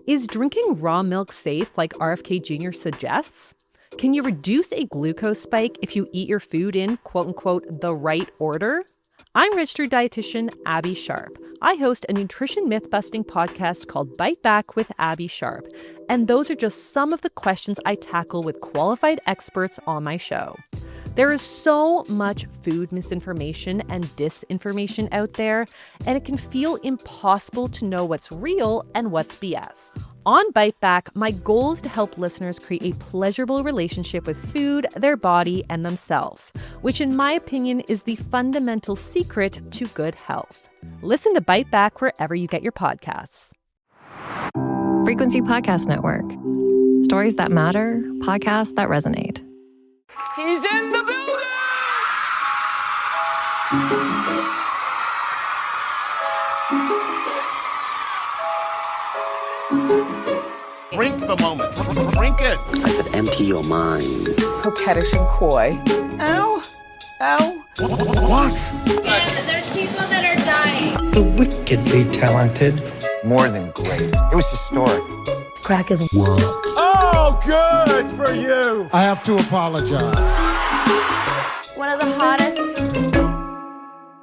Is drinking raw milk safe like RFK Jr. suggests? Can you reduce a glucose spike if you eat your food in, quote-unquote, the right order? I'm registered dietitian Abby Sharp. I host a nutrition myth-busting podcast called Bite Back with Abby Sharp. And those are just some of the questions I tackle with qualified experts on my show. There is so much food misinformation and disinformation out there, and it can feel impossible to know what's real and what's BS. On Bite Back, my goal is to help listeners create a pleasurable relationship with food, their body, and themselves, which in my opinion is the fundamental secret to good health. Listen to Bite Back wherever you get your podcasts. Frequency Podcast Network. Stories that matter, podcasts that resonate. He's in the building! Drink the moment. Drink it. I said empty your mind. Coquettish and coy. Ow. Ow. What? And there's people that are dying. The wickedly talented. More than great. It was historic. Crack is World. Oh, good for you. I have to apologize. One of the hottest.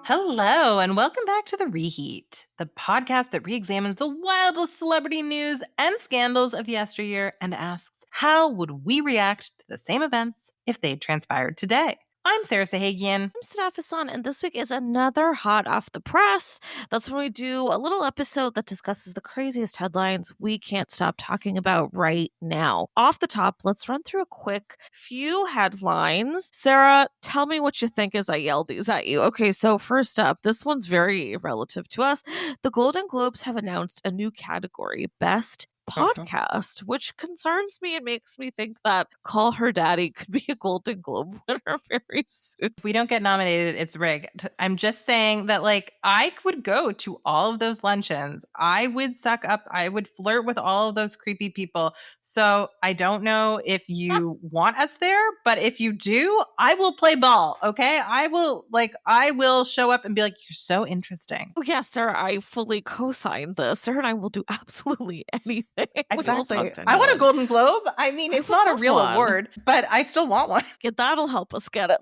Hello, and welcome back to The Reheat, the podcast that re-examines the wildest celebrity news and scandals of yesteryear and asks, how would we react to the same events if they'd transpired today? I'm Sarah Sahagian. I'm Steph Hassan, and this week is another hot off the press. That's when we do a little episode that discusses the craziest headlines we can't stop talking about right now. Off the top, let's run through a quick few headlines. Sarah, tell me what you think as I yell these at you. Okay, so first up, this one's very relative to us. The Golden Globes have announced a new category, Best Podcast, which concerns me and makes me think that Call Her Daddy could be a Golden Globe winner very soon. If we don't get nominated, it's rigged. I'm just saying that, I would go to all of those luncheons. I would suck up. I would flirt with all of those creepy people. So I don't know if you want us there, but if you do, I will play ball. Okay. I will show up and be like, you're so interesting. Oh, yes, Sarah, I fully co-sign this. Sarah and I will do absolutely anything. Exactly. I want a Golden Globe. I mean, it's not a real award, but I still want one. Yeah, that'll help us get it.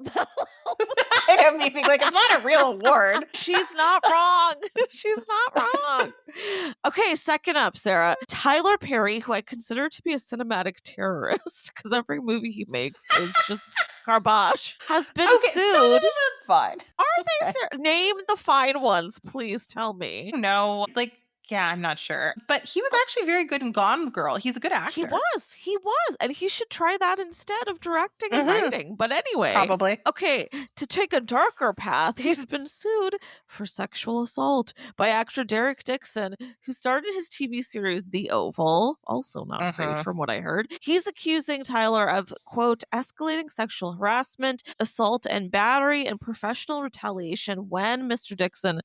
I mean, it's not a real award. She's not wrong. She's not wrong. Okay, second up, Sarah. Tyler Perry, who I consider to be a cinematic terrorist, because every movie he makes is just garbage, has been sued. Fine. Are they? Name the fine ones, please tell me. No, yeah, I'm not sure. But he was actually very good in Gone Girl. He's a good actor. He was. And he should try that instead of directing and writing. But anyway. Probably. Okay, to take a darker path, he's been sued for sexual assault by actor Derek Dixon, who started his TV series The Oval. Also not great from what I heard. He's accusing Tyler of, quote, escalating sexual harassment, assault and battery, and professional retaliation when Mr. Dixon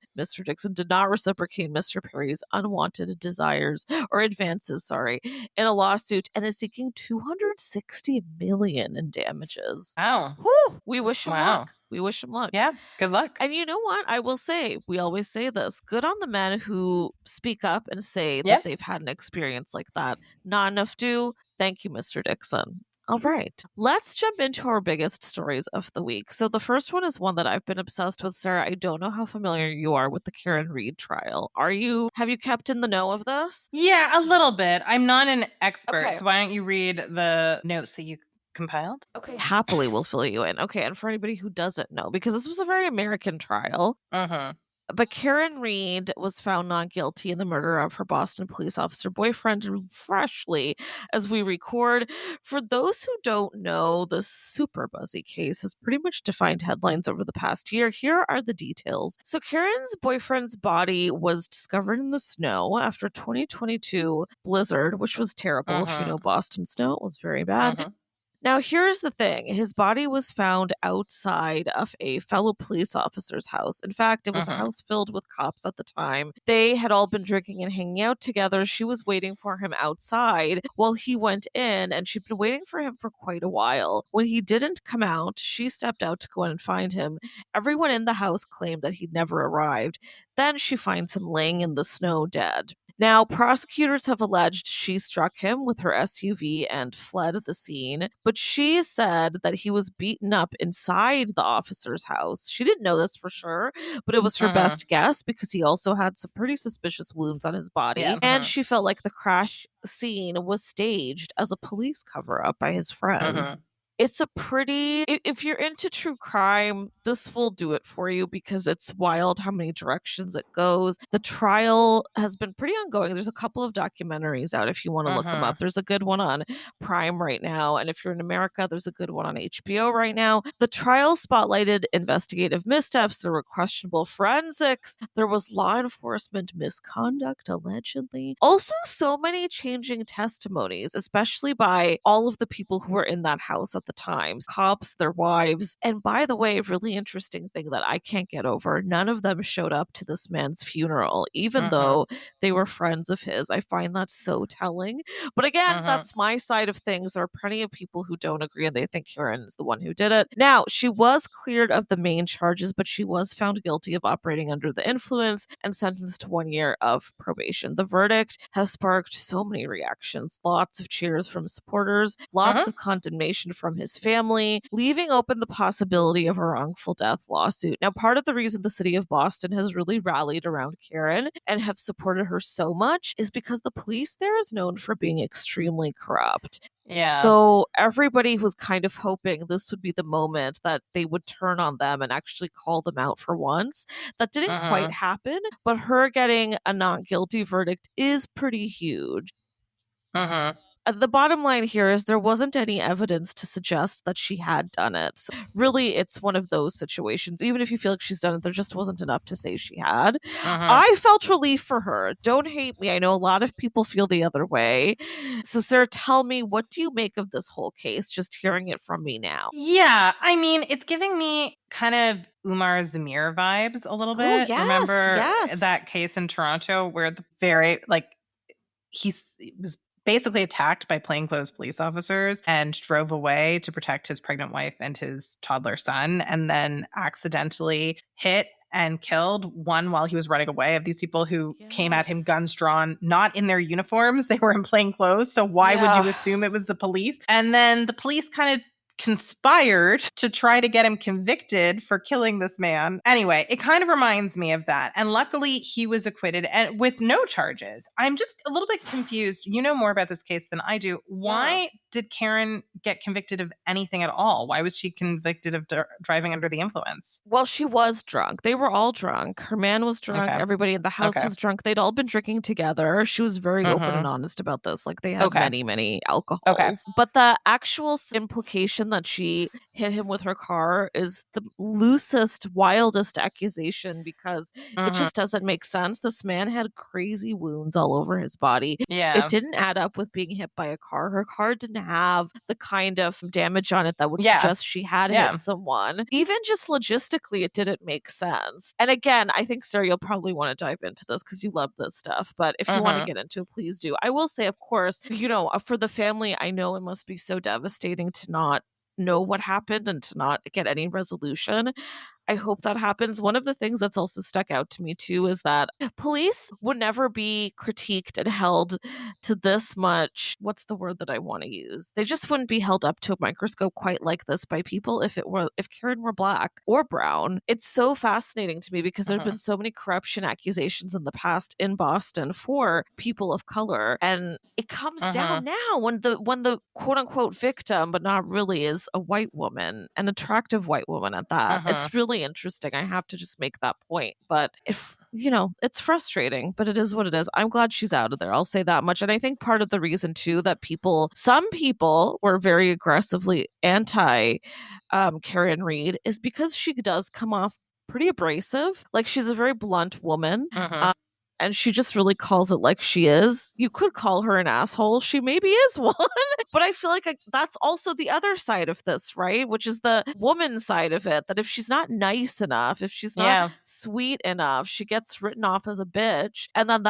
did not reciprocate Mr. Perry's unwanted desires or advances, in a lawsuit, and is seeking $260 million in damages. Wow. Whew, we wish him luck. We wish him luck. Yeah, good luck. And you know what? I will say, we always say this, good on the men who speak up and say that they've had an experience like that. Not enough do. Thank you, Mr. Dixon. All right, let's jump into our biggest stories of the week. So the first one is one that I've been obsessed with, Sarah. I don't know how familiar you are with the Karen Reed trial. Have you kept in the know of this? Yeah, a little bit. I'm not an expert, so why don't you read the notes that you compiled? Okay, happily we'll fill you in. Okay, and for anybody who doesn't know, because this was a very American trial. But Karen Reed was found not guilty in the murder of her Boston police officer boyfriend freshly as we record. For those who don't know, the super buzzy case has pretty much defined headlines over the past year. Here are the details. So Karen's boyfriend's body was discovered in the snow after 2022 blizzard, which was terrible. If you know Boston snow, it was very bad. Now, here's the thing. His body was found outside of a fellow police officer's house. In fact, it was a house filled with cops at the time. They had all been drinking and hanging out together. She was waiting for him outside while he went in, and she'd been waiting for him for quite a while. When he didn't come out, she stepped out to go in and find him. Everyone in the house claimed that he'd never arrived. Then she finds him laying in the snow dead. Now, prosecutors have alleged she struck him with her SUV and fled the scene, but she said that he was beaten up inside the officer's house. She didn't know this for sure, but it was her best guess because he also had some pretty suspicious wounds on his body. And she felt like the crash scene was staged as a police cover-up by his friends. It's a pretty, if you're into true crime, this will do it for you because it's wild how many directions it goes. The trial has been pretty ongoing. There's a couple of documentaries out if you want to look them up. There's a good one on Prime right now. And if you're in America, there's a good one on HBO right now. The trial spotlighted investigative missteps. There were questionable forensics. There was law enforcement misconduct, allegedly. Also, so many changing testimonies, especially by all of the people who were in that house at the time, cops, their wives. And by the way, really interesting thing that I can't get over, none of them showed up to this man's funeral, even though they were friends of his. I find that so telling. But again, that's my side of things. There are plenty of people who don't agree and they think Karen is the one who did it. Now, she was cleared of the main charges, but she was found guilty of operating under the influence and sentenced to 1 year of probation. The verdict has sparked so many reactions, lots of cheers from supporters, lots of condemnation from his family, leaving open the possibility of a wrongful death lawsuit. Now, part of the reason the city of Boston has really rallied around Karen and have supported her so much is because the police there is known for being extremely corrupt. Yeah. So everybody was kind of hoping this would be the moment that they would turn on them and actually call them out for once. That didn't quite happen, but her getting a not guilty verdict is pretty huge. The bottom line here is there wasn't any evidence to suggest that she had done it. So really, it's one of those situations. Even if you feel like she's done it, there just wasn't enough to say she had. I felt relief for her. Don't hate me. I know a lot of people feel the other way. So, Sarah, tell me, what do you make of this whole case, just hearing it from me now? Yeah, I mean, it's giving me kind of Umar Zamir vibes a little bit. Yes, Remember yes. that case in Toronto where the he was basically attacked by plainclothes police officers and drove away to protect his pregnant wife and his toddler son, and then accidentally hit and killed one while he was running away of these people who came at him guns drawn, not in their uniforms. They were in plain clothes. So why would you assume it was the police? And then the police kind of conspired to try to get him convicted for killing this man. Anyway, it kind of reminds me of that. And luckily he was acquitted and with no charges. I'm just a little bit confused. You know more about this case than I do. Why did Karen get convicted of anything at all? Why was she convicted of driving under the influence? Well, she was drunk. They were all drunk. Her man was drunk. Everybody in the house was drunk. They'd all been drinking together. She was very open and honest about this. Like they had many, many alcohols. But the actual implication that she hit him with her car is the loosest, wildest accusation because it just doesn't make sense. This man had crazy wounds all over his body. Yeah. It didn't add up with being hit by a car. Her car didn't have the kind of damage on it that would suggest she had hit someone. Even just logistically, it didn't make sense. And again, I think, Sarah, you'll probably want to dive into this because you love this stuff. But if you want to get into it, please do. I will say, of course, you know, for the family, I know it must be so devastating to not know what happened and to not get any resolution. I hope that happens. One of the things that's also stuck out to me too is that police would never be critiqued and held to this much, what's the word that I want to use? They just wouldn't be held up to a microscope quite like this by people if Karen were black or brown. It's so fascinating to me because there've been so many corruption accusations in the past in Boston for people of color. And it comes down now when the quote unquote victim, but not really, is a white woman, an attractive white woman at that. It's really interesting. I have to just make that point. But if, you know, it's frustrating, but it is what it is. I'm glad she's out of there. I'll say that much. And I think part of the reason too that some people were very aggressively anti Karen Reed is because she does come off pretty abrasive. Like she's a very blunt woman. and she just really calls it like she is. You could call her an asshole. She maybe is one. But I feel like that's also the other side of this, right? Which is the woman side of it, that if she's not nice enough, if she's not sweet enough, she gets written off as a bitch. And then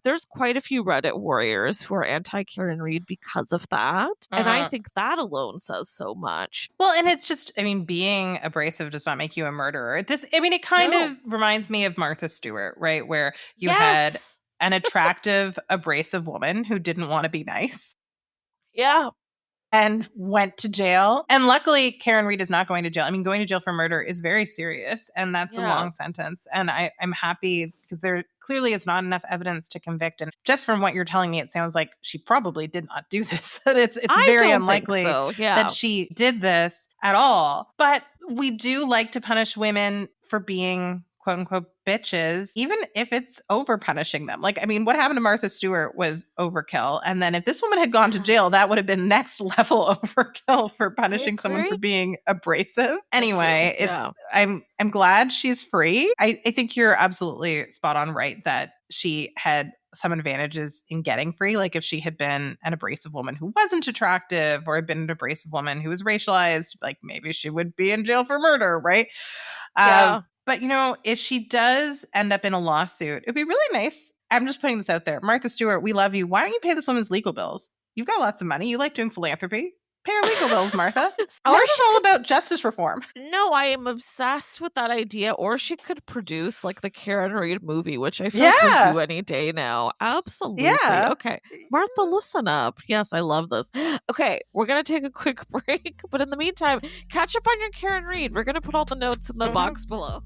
there's quite a few Reddit warriors who are anti-Karen Reed because of that. And I think that alone says so much. Well, and it's just, I mean, being abrasive does not make you a murderer. It kind of reminds me of Martha Stewart, right? Where you had an attractive, abrasive woman who didn't want to be nice. Yeah. And went to jail. And luckily, Karen Reed is not going to jail. I mean, going to jail for murder is very serious, and that's a long sentence. And I'm happy because there clearly is not enough evidence to convict. And just from what you're telling me, it sounds like she probably did not do this. It's very unlikely that she did this at all. But we do like to punish women for being quote unquote bitches, even if it's over punishing them. Like, I mean, what happened to Martha Stewart was overkill. And then if this woman had gone to jail, that would have been next level overkill for punishing someone for being abrasive. Anyway, I'm glad she's free. I think you're absolutely spot on right that she had some advantages in getting free. Like if she had been an abrasive woman who wasn't attractive, or had been an abrasive woman who was racialized, like maybe she would be in jail for murder, right? But, if she does end up in a lawsuit, it'd be really nice. I'm just putting this out there. Martha Stewart, we love you. Why don't you pay this woman's legal bills? You've got lots of money. You like doing philanthropy. Pay her legal bills, Martha. Martha's all about justice reform. No, I am obsessed with that idea. Or she could produce like the Karen Reed movie, which I feel like we'll do any day now. Absolutely. Yeah. Okay. Martha, listen up. Yes, I love this. Okay, we're going to take a quick break. But in the meantime, catch up on your Karen Reed. We're going to put all the notes in the box below.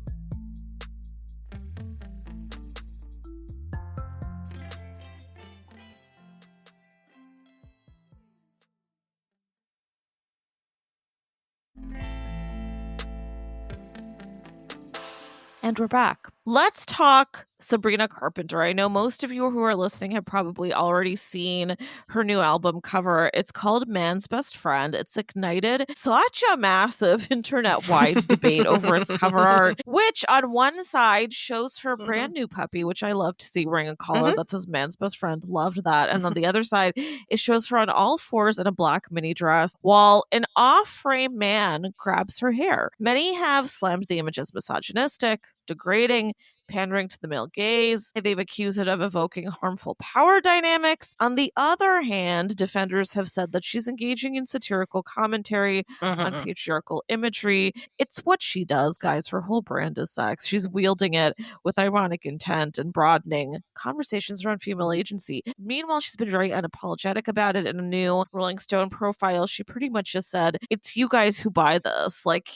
And we're back. Let's talk Sabrina Carpenter. I know most of you who are listening have probably already seen her new album cover. It's called Man's Best Friend. It's ignited such a massive internet-wide debate over its cover art, which on one side shows her brand new puppy, which I love to see, wearing a collar that says Man's Best Friend. Loved that. And on the other side, it shows her on all fours in a black mini dress while an off-frame man grabs her hair. Many have slammed the image as misogynistic, degrading, pandering to the male gaze. They've accused it of evoking harmful power dynamics. On the other hand, defenders have said that she's engaging in satirical commentary on patriarchal imagery. It's what she does, guys. Her whole brand is sex. She's wielding it with ironic intent and broadening conversations around female agency. Meanwhile, she's been very unapologetic about it. In a new Rolling Stone profile, she pretty much just said, it's you guys who buy this. Like,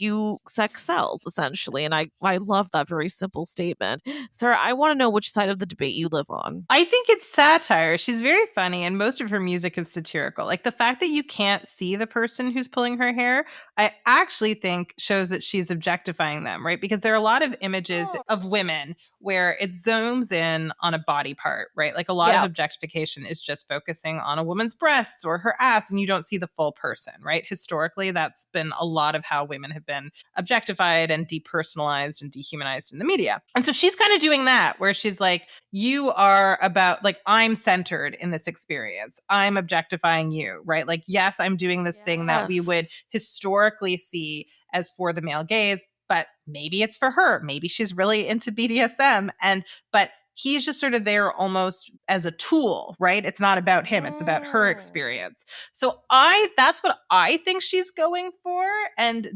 sex sells, essentially. And I love that very simple statement. Sarah, I want to know which side of the debate you live on. I think it's satire. She's very funny, and most of her music is satirical. Like the fact that you can't see the person who's pulling her hair, I actually think shows that she's objectifying them, right? Because there are a lot of images of women where it zooms in on a body part, right? Like a lot of objectification is just focusing on a woman's breasts or her ass, and you don't see the full person, right? Historically, that's been a lot of how women have been objectified and depersonalized and dehumanized in the media. And so she's kind of doing that, where she's like, you are about, like, I'm centered in this experience. I'm objectifying you, right? Like, yes, I'm doing this thing that we would historically see as for the male gaze, but maybe it's for her. Maybe she's really into BDSM. But he's just sort of there almost as a tool, right? It's not about him. It's about her experience. So that's what I think she's going for. And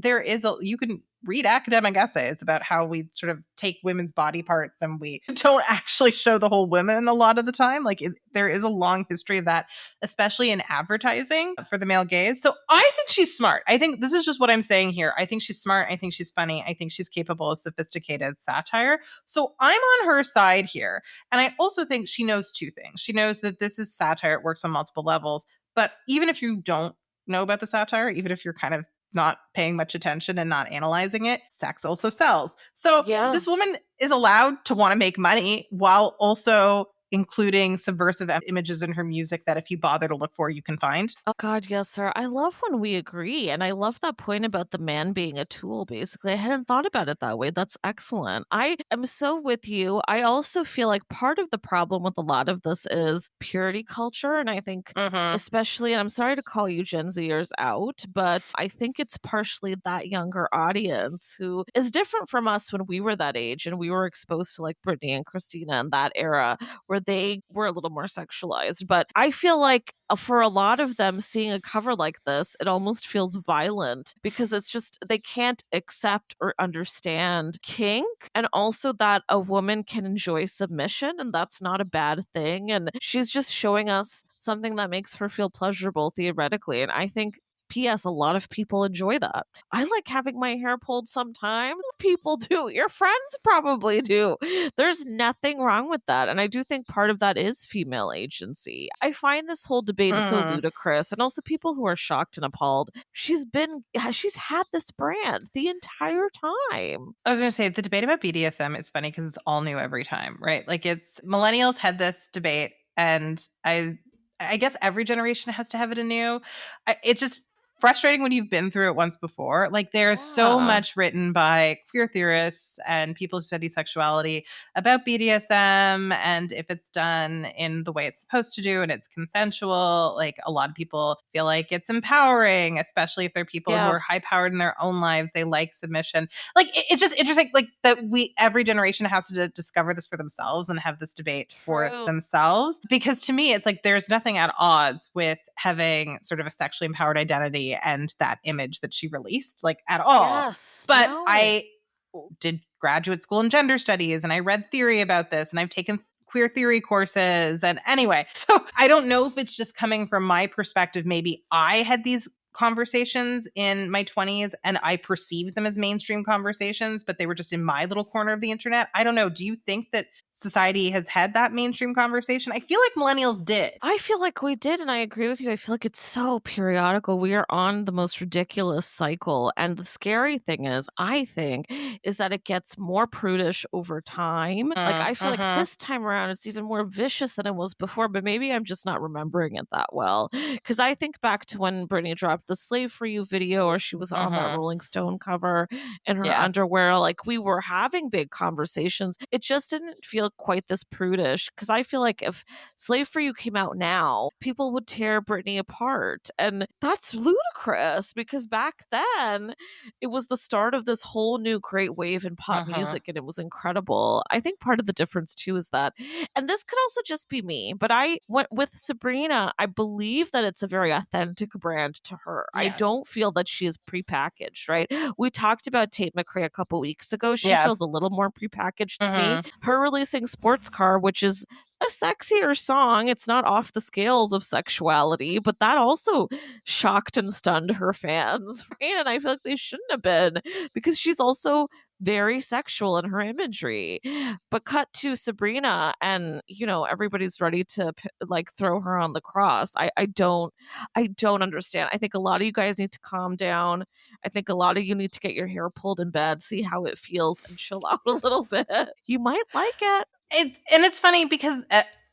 you can read academic essays about how we sort of take women's body parts and we don't actually show the whole woman a lot of the time. Like there is a long history of that, especially in advertising for the male gaze. So I think she's smart. I think this is just what I'm saying here. I think she's smart. I think she's funny. I think she's capable of sophisticated satire. So I'm on her side here. And I also think she knows two things. She knows that this is satire. It works on multiple levels. But even if you don't know about the satire, even if you're kind of not paying much attention and not analyzing it, sex also sells. So this woman is allowed to want to make money while also, including subversive images in her music that if you bother to look for, you can find. Oh God, yes, sir. I love when we agree. And I love that point about the man being a tool, basically. I hadn't thought about it that way. That's excellent. I am so with you. I also feel like part of the problem with a lot of this is purity culture. And I think especially, and I'm sorry to call you Gen Zers out, but I think it's partially that younger audience who is different from us when we were that age and we were exposed to like Britney and Christina in that era where they were a little more sexualized. But I feel like for a lot of them, seeing a cover like this, it almost feels violent because it's just they can't accept or understand kink, and also that a woman can enjoy submission, and that's not a bad thing. And she's just showing us something that makes her feel pleasurable theoretically. And I think P.S. a lot of people enjoy that. I like having my hair pulled sometimes. People do. Your friends probably do. There's nothing wrong with that. And I do think part of that is female agency. I find this whole debate is so ludicrous. And also people who are shocked and appalled. She's had this brand the entire time. I was going to say the debate about BDSM is funny because it's all new every time, right? Like it's millennials had this debate and I guess every generation has to have it anew. It's just frustrating when you've been through it once before. Like there's so much written by queer theorists and people who study sexuality about BDSM and if it's done in the way it's supposed to do and it's consensual. Like a lot of people feel like it's empowering, especially if they're people who are high powered in their own lives. They like submission. Like it's just interesting like that every generation has to discover this for themselves and have this debate for themselves. Because to me, it's like there's nothing at odds with having sort of a sexually empowered identity and that image that she released, like at all. Yes, but I did graduate school in gender studies and I read theory about this and I've taken queer theory courses. And anyway, so I don't know if it's just coming from my perspective. Maybe I had these conversations in my 20s and I perceived them as mainstream conversations, but they were just in my little corner of the internet. I don't know. Do you think that society has had that mainstream conversation? I feel like millennials did. I feel like we did, and I agree with you. I feel like it's so periodical. We are on the most ridiculous cycle. And the scary thing is, I think, is that it gets more prudish over time. Like, I feel like this time around, it's even more vicious than it was before, but maybe I'm just not remembering it that well. Because I think back to when Britney dropped the Slave For You video, or she was on that Rolling Stone cover in her underwear. Like, we were having big conversations. It just didn't feel quite this prudish, because I feel like if Slave For You came out now, people would tear Britney apart, and that's ludicrous because back then it was the start of this whole new great wave in pop music, and it was incredible. I think part of the difference too is that, and this could also just be me, but I went with Sabrina. I believe that it's a very authentic brand to her. I don't feel that she is prepackaged, right? We talked about Tate McRae a couple weeks ago. She feels a little more prepackaged to me. Her releasing Sports Car, which is a sexier song. It's not off the scales of sexuality, but that also shocked and stunned her fans, right? And I feel like they shouldn't have been, because she's also very sexual in her imagery. But cut to Sabrina, and everybody's ready to like throw her on the cross. I don't understand. I think a lot of you guys need to calm down. I think a lot of you need to get your hair pulled in bed, see how it feels, and chill out a little bit. You might like it. It's funny because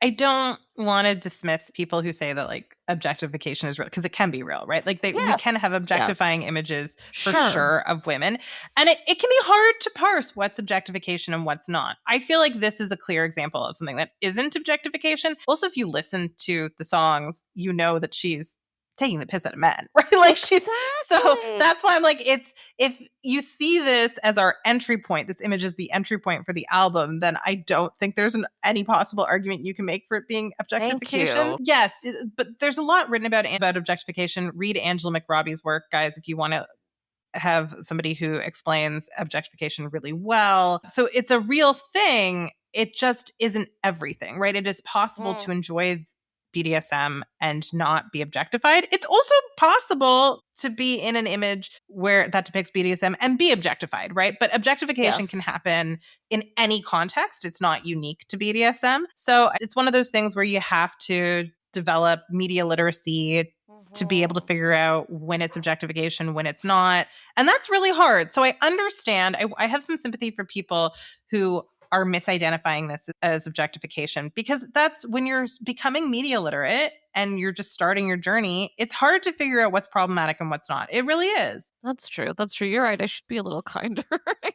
I don't want to dismiss people who say that like objectification is real, because it can be real, right? Like we can have objectifying images for sure of women. And it can be hard to parse what's objectification and what's not. I feel like this is a clear example of something that isn't objectification. Also, if you listen to the songs, you know that she's taking the piss out of men, right? Like she's so that's why I'm like, if you see this as our entry point, this image is the entry point for the album, then I don't think there's any possible argument you can make for it being objectification. Yes, but there's a lot written about objectification. Read Angela McRobbie's work, guys, if you want to have somebody who explains objectification really well. So it's a real thing. It just isn't everything, right? It is possible to enjoy BDSM and not be objectified. It's also possible to be in an image where that depicts BDSM and be objectified, right? But objectification can happen in any context. It's not unique to BDSM. So it's one of those things where you have to develop media literacy to be able to figure out when it's objectification, when it's not. And that's really hard. So I understand. I have some sympathy for people who are misidentifying this as objectification, because that's when you're becoming media literate and you're just starting your journey, it's hard to figure out what's problematic and what's not. It really is. That's true. That's true. You're right. I should be a little kinder.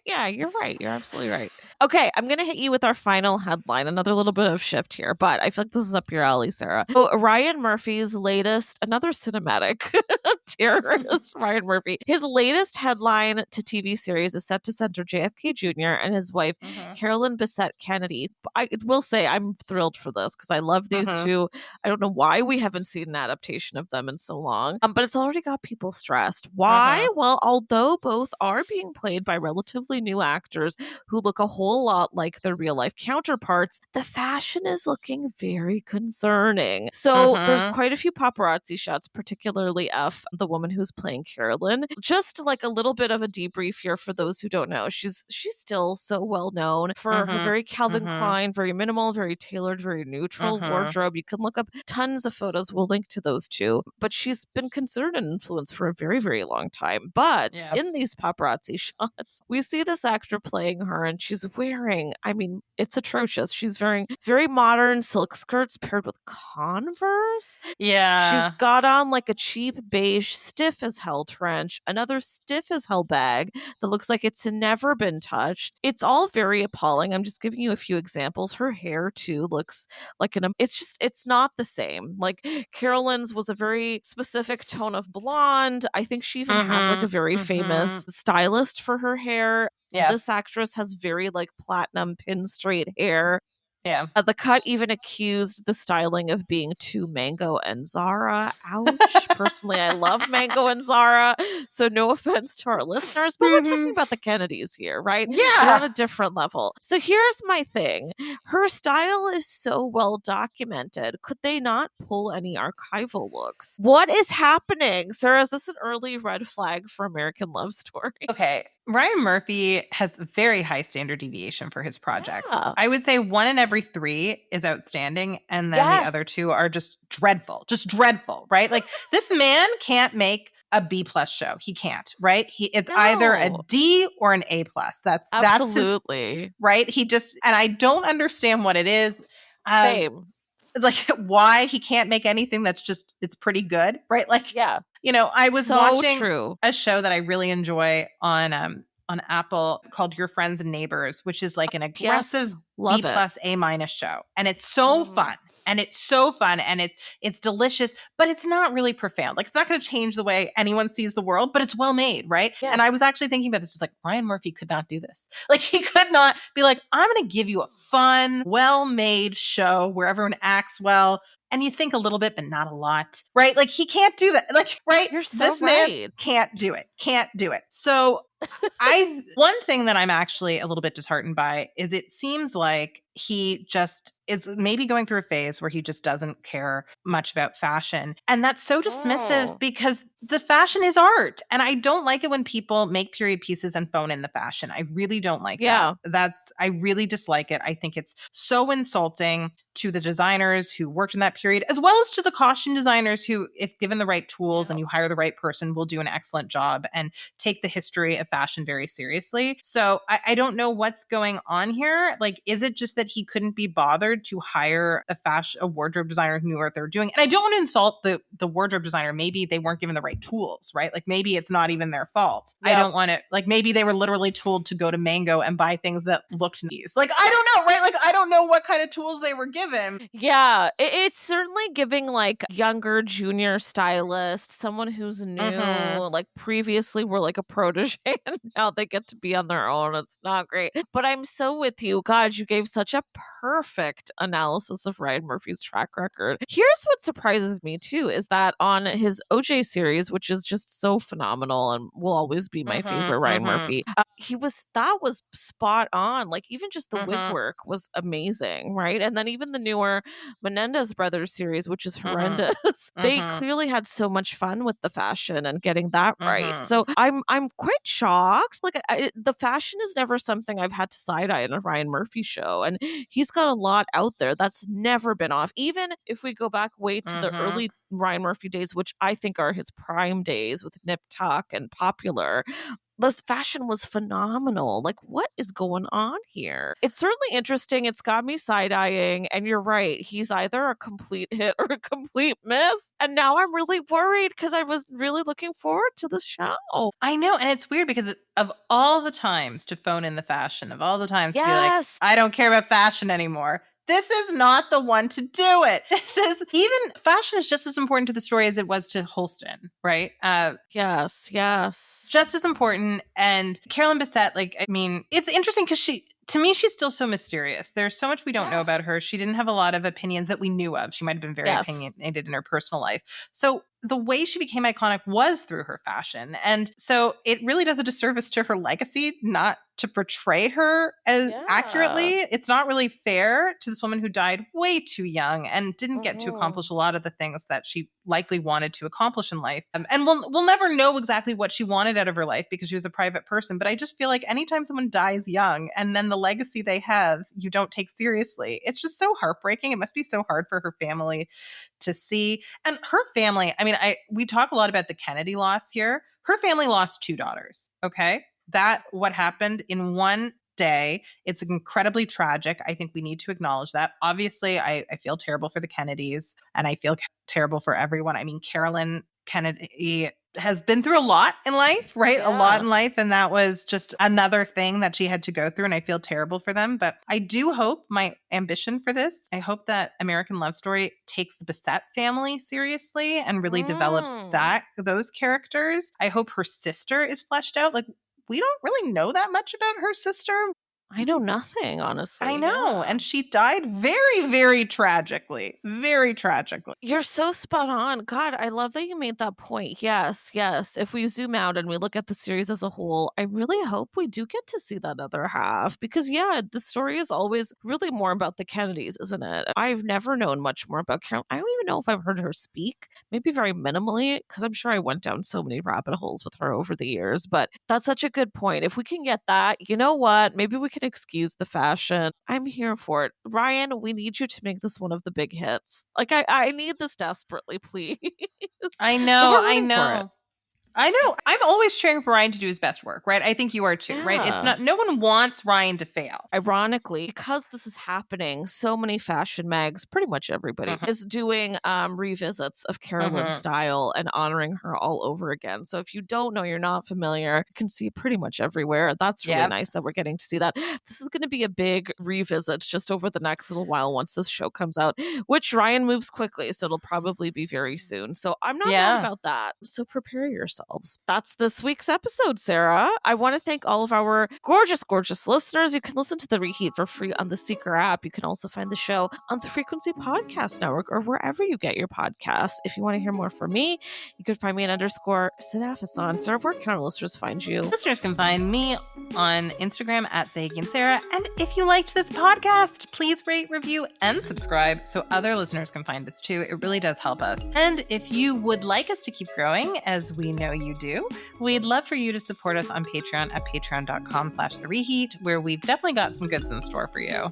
Yeah, you're right. You're absolutely right. Okay, I'm going to hit you with our final headline. Another little bit of shift here, but I feel like this is up your alley, Sarah. So Ryan Murphy's latest, another cinematic terrorist, Ryan Murphy. His latest headline to TV series is set to center JFK Jr. and his wife, Carolyn Bessette-Kennedy. I will say I'm thrilled for this because I love these two. I don't know why we haven't seen an adaptation of them in so long, but it's already got people stressed. Why? Well, although both are being played by relatively new actors who look a whole lot like their real life counterparts, the fashion is looking very concerning. So there's quite a few paparazzi shots, particularly the woman who's playing Carolyn. Just like a little bit of a debrief here for those who don't know. She's still so well known for her very Calvin Klein, very minimal, very tailored, very neutral wardrobe. You can look up tons of photos. We'll link to those too. But she's been considered an influence for a very, very long time. But in these paparazzi shots, we see this actor playing her and she's wearing, I mean, it's atrocious. She's wearing very modern silk skirts paired with Converse. Yeah. She's got on like a cheap beige stiff as hell trench, another stiff as hell bag that looks like it's never been touched. It's all very appalling. I'm just giving you a few examples. Her hair too looks like it's not the same. Like Carolyn's was a very specific tone of blonde. I think she even had like a very famous stylist for her hair. Yeah. This actress has very like platinum pin straight hair. Yeah. The cut even accused the styling of being too Mango and Zara. Ouch. Personally, I love Mango and Zara. So no offense to our listeners, but we're talking about the Kennedys here, right? Yeah. They're on a different level. So here's my thing. Her style is so well documented. Could they not pull any archival looks? What is happening? Sarah, is this an early red flag for American Love Story? Okay. Ryan Murphy has very high standard deviation for his projects. Yeah. I would say 1 in every 3 is outstanding, and then the other 2 are just dreadful, right? Like this man can't make a B+ show. He can't, right? It's either a D or an A+. That's absolutely his, right. He just, and I don't understand what it is. Same. Like why he can't make anything that's just, it's pretty good, right? Like, you know, I was watching a show that I really enjoy on Apple called Your Friends and Neighbors, which is like an aggressive B+ A- show. And it's so fun. And it's so fun and it's delicious, but it's not really profound. Like it's not going to change the way anyone sees the world, but it's well made, right? Yeah. And I was actually thinking about this, just like Ryan Murphy could not do this. Like he could not be like, I'm going to give you a fun, well-made show where everyone acts well. And you think a little bit, but not a lot, right? Like he can't do that. Like, right? You're so this man can't do it. Can't do it. So one thing that I'm actually a little bit disheartened by is it seems like he just is maybe going through a phase where he just doesn't care much about fashion. And that's so dismissive because the fashion is art. And I don't like it when people make period pieces and phone in the fashion. I really don't like that. I really dislike it. I think it's so insulting to the designers who worked in that period, as well as to the costume designers who, if given the right tools and you hire the right person, will do an excellent job and take the history of fashion very seriously. So I don't know what's going on here. Like, is it just that he couldn't be bothered to hire a wardrobe designer who knew what they were doing? And I don't want to insult the wardrobe designer. Maybe they weren't given the right tools, right? Like maybe it's not even their fault. Yep. I don't want to, like maybe they were literally told to go to Mango and buy things that looked nice. Like, I don't know, right? Like, I don't know what kind of tools they were given. Yeah, it's certainly giving like younger junior stylist, someone who's new, like previously were like a protege and now they get to be on their own. It's not great. But I'm so with you. God, you gave such a perfect analysis of Ryan Murphy's track record. Here's what surprises me too, is that on his OJ series, which is just so phenomenal and will always be my favorite Ryan Murphy, that was spot on. Like even just the wig work was amazing, right? And then even the newer Menendez Brothers series, which is horrendous, they clearly had so much fun with the fashion and getting that right. So I'm quite shocked. Like the fashion is never something I've had to side eye in a Ryan Murphy show, and he's got a lot out there that's never been off. Even if we go back way to the early Ryan Murphy days, which I think are his prime days with Nip Tuck and Popular, the fashion was phenomenal. Like, what is going on here? It's certainly interesting. It's got me side-eyeing. And you're right. He's either a complete hit or a complete miss. And now I'm really worried because I was really looking forward to this show. I know. And it's weird because of all the times to phone in the fashion, of all the times to be like, I don't care about fashion anymore. This is not the one to do it. This is, even fashion is just as important to the story as it was to Holston, right? Yes. Just as important. And Carolyn Bessette, like, I mean, it's interesting because to me, she's still so mysterious. There's so much we don't know about her. She didn't have a lot of opinions that we knew of. She might have been very opinionated in her personal life. So the way she became iconic was through her fashion. And so it really does a disservice to her legacy not to portray her as accurately. It's not really fair to this woman who died way too young and didn't get to accomplish a lot of the things that she likely wanted to accomplish in life. And we'll never know exactly what she wanted out of her life because she was a private person. But I just feel like anytime someone dies young and then the legacy they have, you don't take seriously, it's just so heartbreaking. It must be so hard for her family to see. And her family, I mean, we talk a lot about the Kennedy loss here. Her family lost 2 daughters. Okay. What happened in one day. It's incredibly tragic. I think we need to acknowledge that. Obviously, I feel terrible for the Kennedys and I feel terrible for everyone. I mean, Carolyn Kennedy has been through a lot in life, right? A lot in life. And that was just another thing that she had to go through. And I feel terrible for them. But I do hope, my ambition for this, I hope that American Love Story takes the Bessette family seriously and really develops those characters. I hope her sister is fleshed out. Like, we don't really know that much about her sister. I know nothing, honestly. I know. And she died very, very tragically. Very tragically. You're so spot on. God, I love that you made that point. Yes. If we zoom out and we look at the series as a whole, I really hope we do get to see that other half. Because, the story is always really more about the Kennedys, isn't it? I've never known much more about Carolyn. I don't even know if I've heard her speak. Maybe very minimally, because I'm sure I went down so many rabbit holes with her over the years. But that's such a good point. If we can get that, you know what? Maybe we can excuse the fashion. I'm here for it. Ryan, we need you to make this one of the big hits. Like, I need this desperately, please. I know. I'm always cheering for Ryan to do his best work, right? I think you are too, right? It's not, no one wants Ryan to fail. Ironically, because this is happening, so many fashion mags, pretty much everybody, is doing revisits of Carolyn's style and honoring her all over again. So if you don't know, you're not familiar, you can see it pretty much everywhere. That's really nice that we're getting to see that. This is going to be a big revisit just over the next little while once this show comes out, which Ryan moves quickly, so it'll probably be very soon. So I'm not mad about that. So prepare yourself. That's this week's episode, Sarah. I want to thank all of our gorgeous, gorgeous listeners. You can listen to The Reheat for free on the Seeker app. You can also find the show on the Frequency Podcast Network or wherever you get your podcasts. If you want to hear more from me, you can find me at _Sidafison. Sarah, where can our listeners find you? Listeners can find me on Instagram at Sarah. And if you liked this podcast, please rate, review, and subscribe so other listeners can find us too. It really does help us. And if you would like us to keep growing, as we know you do, we'd love for you to support us on Patreon at patreon.com/thereheat, where we've definitely got some goods in store for you.